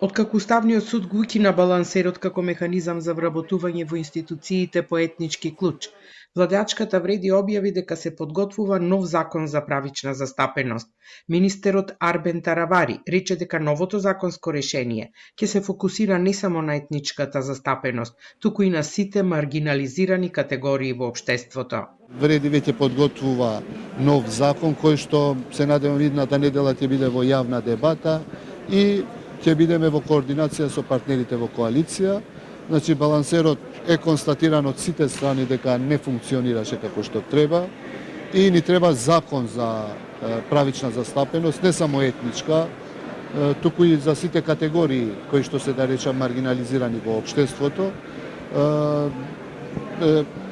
Откако Уставниот суд го укина балансерот како механизам за вработување во институциите по етнички клуч, владеачката вреди објави дека се подготвува нов закон за правична застапеност. Министерот Арбен Таравари рече дека новото законско решение ќе се фокусира не само на етничката застапеност, туку и на сите маргинализирани категории во општеството. Вреди веќе подготвува нов закон кој што се надевам идната недела ќе биде во јавна дебата и ќе бидеме во координација со партнерите во коалиција. Значи, балансерот е констатиран од сите страни дека не функционираше како што треба и ни треба закон за правична застапеност, не само етничка, туку и за сите категории кои што се да речам маргинализирани во општеството.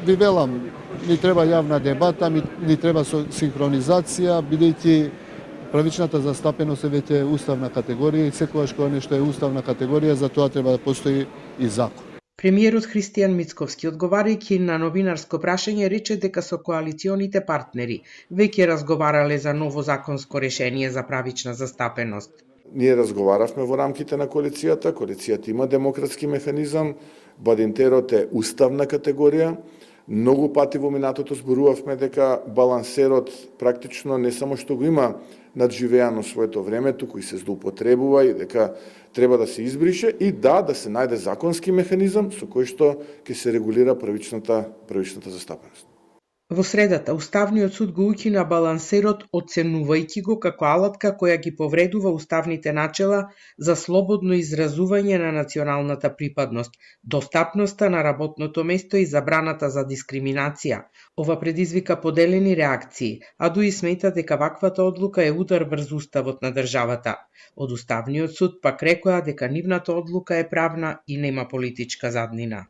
Ви велам, ни треба јавна дебата, ни треба синхронизација, бидејќи правичната застапеност е веќе уставна категорија и секогаш кога нешто е уставна категорија, за тоа треба да постои и закон. Премиерот Христијан Мицковски, одговарајќи на новинарско прашање, рече дека со коалиционите партнери веќе разговарале за ново законско решение за правична застапеност. Ние разговаравме во рамките на коалицијата. Коалицијата има демократски механизам, Бадинтерот е уставна категорија. Многу пати во минатото зборувавме дека балансерот практично не само што го има надживеано своето време, туку и се злоупотребува и дека треба да се избрише и да се најде законски механизам со кој што ќе се регулира правичната застапеност. Во средата, Уставниот суд го укина балансерот, оценувајќи го како алатка која ги повредува уставните начела за слободно изразување на националната припадност, достапноста на работното место и забраната за дискриминација. Ова предизвика поделени реакции, а дуи смета дека ваквата одлука е удар врз уставот на државата. Од Уставниот суд пак рекоа дека нивната одлука е правна и нема политичка заднина.